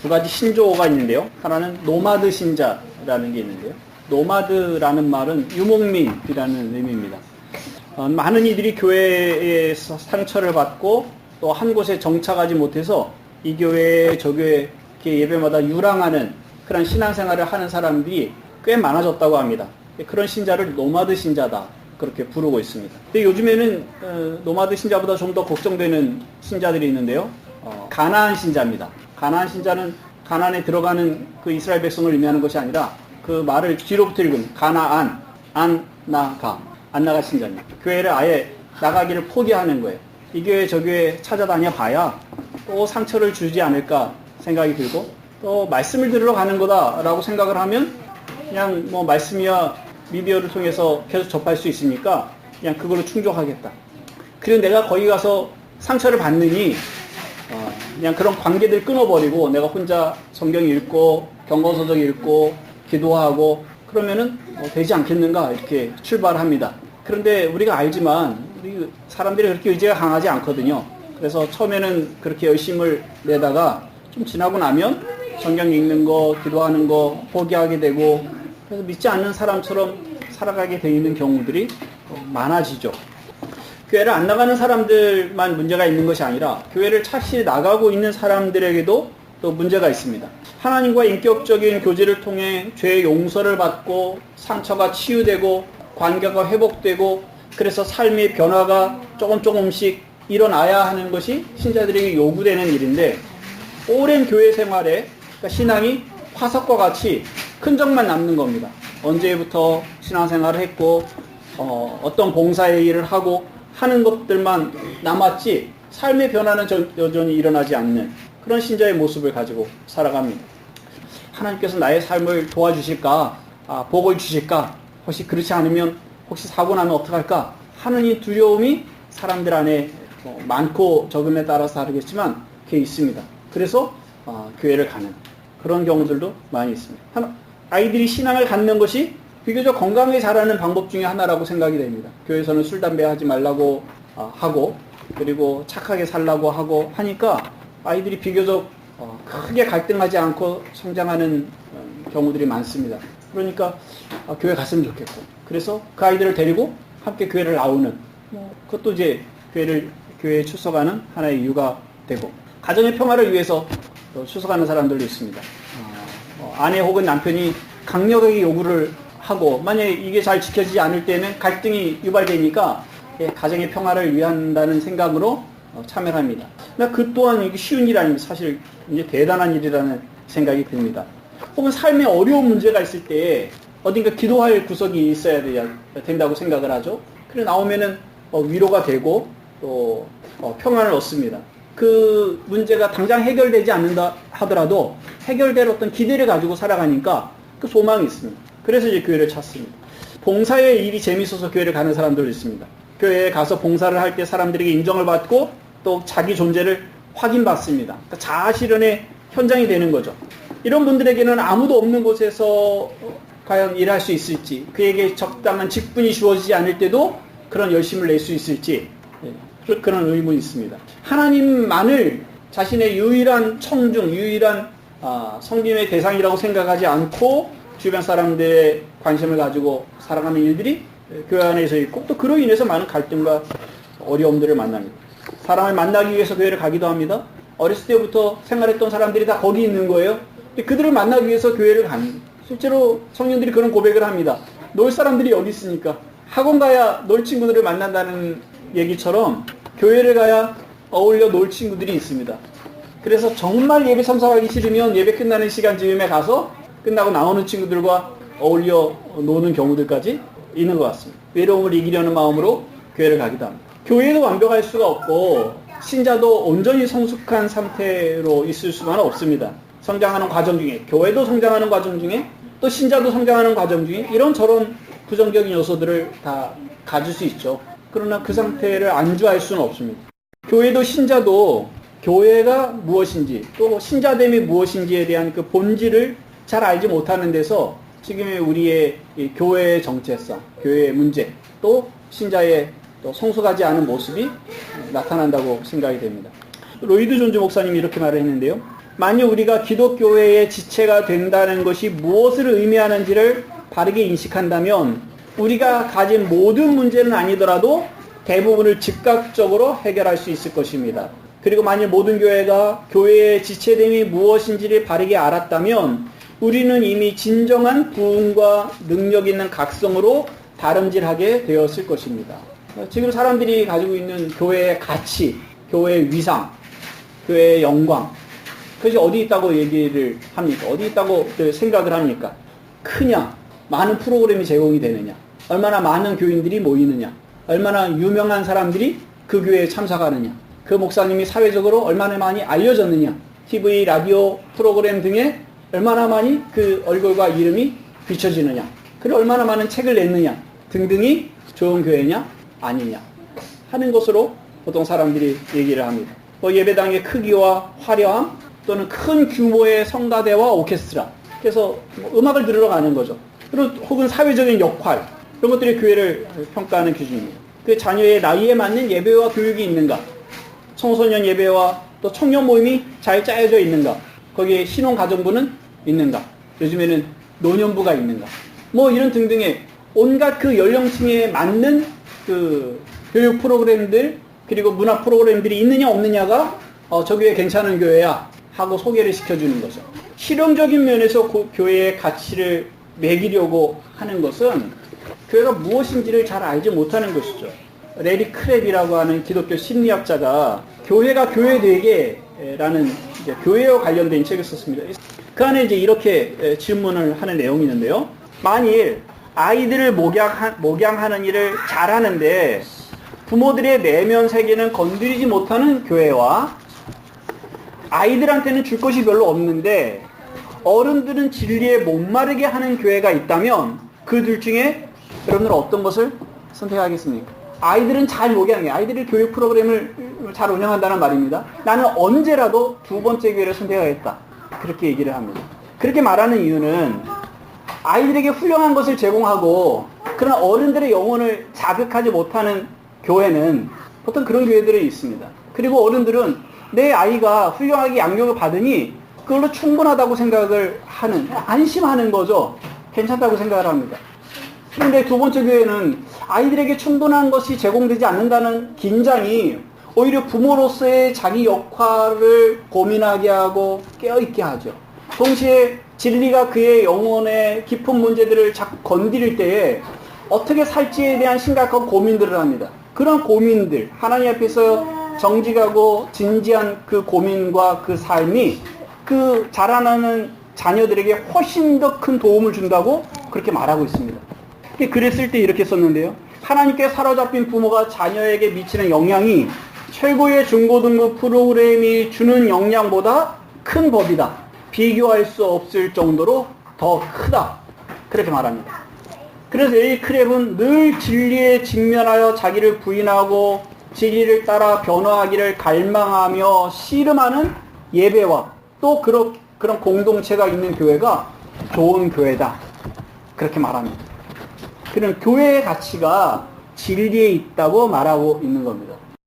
두 가지 신조어가 있는데요. 하나는 노마드 신자라는 게 있는데요. 노마드라는 말은 유목민이라는 의미입니다. 많은 이들이 교회에서 상처를 받고 또 한 곳에 정착하지 못해서 이 교회 저 교회 이렇게 예배마다 유랑하는 그런 신앙생활을 하는 사람들이 꽤 많아졌다고 합니다. 그런 신자를 노마드 신자다 그렇게 부르고 있습니다. 근데 요즘에는 노마드 신자보다 좀 더 걱정되는 신자들이 있는데요. 가나안 신자입니다. 가나안 신자는 가나안에 들어가는 그 이스라엘 백성을 의미하는 것이 아니라 그 말을 뒤로부터 읽으면 가나안, 안나가 신자입니다. 교회를 아예 나가기를 포기하는 거예요. 이 교회 저 교회 찾아다녀 봐야 또 상처를 주지 않을까 생각이 들고 또 말씀을 들으러 가는 거다라고 생각을 하면 그냥 뭐 말씀이야 미디어를 통해서 계속 접할 수 있으니까 그냥 그걸로 충족하겠다. 그리고 내가 거기 가서 상처를 받느니 그냥 그런 관계들 끊어버리고 내가 혼자 성경 읽고 경건서적 읽고 기도하고 그러면은 되지 않겠는가 이렇게 출발합니다. 그런데 우리가 알지만 우리 사람들이 그렇게 의지가 강하지 않거든요. 그래서 처음에는 그렇게 열심을 내다가 좀 지나고 나면 성경 읽는 거 기도하는 거 포기하게 되고 그래서 믿지 않는 사람처럼 살아가게 되는 경우들이 많아지죠. 교회를 안 나가는 사람들만 문제가 있는 것이 아니라 교회를 차시 나가고 있는 사람들에게도 또 문제가 있습니다. 하나님과 인격적인 교제를 통해 죄의 용서를 받고 상처가 치유되고 관계가 회복되고 그래서 삶의 변화가 조금씩 일어나야 하는 것이 신자들에게 요구되는 일인데 오랜 교회 생활에 그러니까 신앙이 화석과 같이 흔적만 남는 겁니다. 언제부터 신앙생활을 했고 어떤 봉사의 일을 하고 하는 것들만 남았지 삶의 변화는 여전히 일어나지 않는 그런 신자의 모습을 가지고 살아갑니다. 하나님께서 나의 삶을 도와주실까? 복을 주실까? 혹시 그렇지 않으면 혹시 사고 나면 어떡할까? 하는 이 두려움이 사람들 안에 많고 적음에 따라서 다르겠지만 그게 있습니다. 그래서 교회를 가는 그런 경우들도 많이 있습니다. 아이들이 신앙을 갖는 것이 비교적 건강하게 자라는 방법 중에 하나라고 생각이 됩니다. 교회에서는 술, 담배 하지 말라고 하고 그리고 착하게 살라고 하고 하니까 아이들이 비교적 크게 갈등하지 않고 성장하는 경우들이 많습니다. 그러니까 교회 갔으면 좋겠고 그래서 그 아이들을 데리고 함께 교회를 나오는 그것도 이제 교회에 출석하는 하나의 이유가 되고 가정의 평화를 위해서 출석하는 사람들도 있습니다. 아내 혹은 남편이 강력하게 요구를 하고 만약에 이게 잘 지켜지지 않을 때는 갈등이 유발되니까 가정의 평화를 위한다는 생각으로 참여를 합니다. 그 또한 이게 쉬운 일 아닙니다. 사실 이제 대단한 일이라는 생각이 듭니다. 혹은 삶에 어려운 문제가 있을 때 어딘가 기도할 구석이 있어야 된다고 생각을 하죠. 그래 나오면은 위로가 되고 또 평안을 얻습니다. 그 문제가 당장 해결되지 않는다 하더라도 해결될 어떤 기대를 가지고 살아가니까 그 소망이 있습니다. 그래서 이제 교회를 찾습니다. 봉사의 일이 재밌어서 교회를 가는 사람들도 있습니다. 교회에 가서 봉사를 할 때 사람들에게 인정을 받고 또 자기 존재를 확인받습니다. 그러니까 자아실현의 현장이 되는 거죠. 이런 분들에게는 아무도 없는 곳에서 과연 일할 수 있을지 그에게 적당한 직분이 주어지지 않을 때도 그런 열심을 낼 수 있을지 그런 의문이 있습니다. 하나님만을 자신의 유일한 청중, 유일한 섬김의 대상이라고 생각하지 않고 주변 사람들의 관심을 가지고 살아가는 일들이 교회 안에서 있고 또 그로 인해서 많은 갈등과 어려움들을 만납니다. 사람을 만나기 위해서 교회를 가기도 합니다. 어렸을 때부터 생활했던 사람들이 다 거기 있는 거예요. 그들을 만나기 위해서 교회를 갑니다. 실제로 청년들이 그런 고백을 합니다. 놀 사람들이 여기 있으니까 학원 가야 놀 친구들을 만난다는 얘기처럼 교회를 가야 어울려 놀 친구들이 있습니다. 그래서 정말 예배 참석하기 싫으면 예배 끝나는 시간쯤에 가서 끝나고 나오는 친구들과 어울려 노는 경우들까지 있는 것 같습니다. 외로움을 이기려는 마음으로 교회를 가기도 합니다. 교회도 완벽할 수가 없고 신자도 온전히 성숙한 상태로 있을 수만은 없습니다. 성장하는 과정 중에 교회도 성장하는 과정 중에 또 신자도 성장하는 과정 중에 이런저런 부정적인 요소들을 다 가질 수 있죠. 그러나 그 상태를 안주할 수는 없습니다. 교회도 신자도 교회가 무엇인지 또 신자됨이 무엇인지에 대한 그 본질을 잘 알지 못하는 데서 지금의 우리의 교회의 정체성, 교회의 문제, 또 신자의 또 성숙하지 않은 모습이 나타난다고 생각이 됩니다. 로이드 존즈 목사님이 이렇게 말을 했는데요. 만약 우리가 기독교회의 지체가 된다는 것이 무엇을 의미하는지를 바르게 인식한다면 우리가 가진 모든 문제는 아니더라도 대부분을 즉각적으로 해결할 수 있을 것입니다. 그리고 만약 모든 교회가 교회의 지체됨이 무엇인지를 바르게 알았다면 우리는 이미 진정한 부흥과 능력 있는 각성으로 다름질하게 되었을 것입니다. 지금 사람들이 가지고 있는 교회의 가치, 교회의 위상, 교회의 영광, 그것이 어디 있다고 얘기를 합니까? 어디 있다고 생각을 합니까? 크냐? 많은 프로그램이 제공이 되느냐? 얼마나 많은 교인들이 모이느냐? 얼마나 유명한 사람들이 그 교회에 참석하느냐? 그 목사님이 사회적으로 얼마나 많이 알려졌느냐? TV, 라디오 프로그램 등에 얼마나 많이 그 얼굴과 이름이 비춰지느냐? 그리고 얼마나 많은 책을 냈느냐? 등등이 좋은 교회냐? 아니냐? 하는 것으로 보통 사람들이 얘기를 합니다. 예배당의 크기와 화려함, 또는 큰 규모의 성가대와 오케스트라. 그래서 음악을 들으러 가는 거죠. 그리고 혹은 사회적인 역할. 이런 것들이 교회를 평가하는 기준입니다. 그 자녀의 나이에 맞는 예배와 교육이 있는가? 청소년 예배와 또 청년 모임이 잘 짜여져 있는가? 거기에 신혼가정부는 있는가? 요즘에는 노년부가 있는가? 이런 등등의 온갖 그 연령층에 맞는 그 교육 프로그램들 그리고 문화 프로그램들이 있느냐 없느냐가 저 교회 괜찮은 교회야 하고 소개를 시켜주는 거죠. 실용적인 면에서 교회의 가치를 매기려고 하는 것은 교회가 무엇인지를 잘 알지 못하는 것이죠. 레리 크랩이라고 하는 기독교 심리학자가 교회가 교회되게 라는 교회와 관련된 책을 썼습니다. 그 안에 이제 이렇게 질문을 하는 내용이 있는데요. 만일 아이들을 목양하는 일을 잘하는데 부모들의 내면 세계는 건드리지 못하는 교회와 아이들한테는 줄 것이 별로 없는데 어른들은 진리에 목마르게 하는 교회가 있다면 그 둘 중에 여러분들은 어떤 것을 선택하겠습니까? 아이들은 잘 목양해. 아이들이 교육 프로그램을 잘 운영한다는 말입니다. 나는 언제라도 두 번째 교회를 선택하겠다. 그렇게 얘기를 합니다. 그렇게 말하는 이유는 아이들에게 훌륭한 것을 제공하고 그러나 어른들의 영혼을 자극하지 못하는 교회는 보통 그런 교회들이 있습니다. 그리고 어른들은 내 아이가 훌륭하게 양육을 받으니 그걸로 충분하다고 생각을 하는, 안심하는 거죠. 괜찮다고 생각을 합니다. 그런데 두 번째 교회는 아이들에게 충분한 것이 제공되지 않는다는 긴장이 오히려 부모로서의 자기 역할을 고민하게 하고 깨어있게 하죠. 동시에 진리가 그의 영혼의 깊은 문제들을 자꾸 건드릴 때에 어떻게 살지에 대한 심각한 고민들을 합니다. 그런 고민들, 하나님 앞에서 정직하고 진지한 그 고민과 그 삶이 그 자라나는 자녀들에게 훨씬 더 큰 도움을 준다고 그렇게 말하고 있습니다. 글을 쓸 때 이렇게 썼는데요. 하나님께 사로잡힌 부모가 자녀에게 미치는 영향이 최고의 중고등부 프로그램이 주는 영향보다 큰 법이다. 비교할 수 없을 정도로 더 크다. 그렇게 말합니다. 그래서 레리 크랩은 늘 진리에 직면하여 자기를 부인하고 진리를 따라 변화하기를 갈망하며 씨름하는 예배와 또 그런 공동체가 있는 교회가 좋은 교회다. 그렇게 말합니다. 그런 교회의 가치가 진리에 있다고 말하고 있는 겁니다.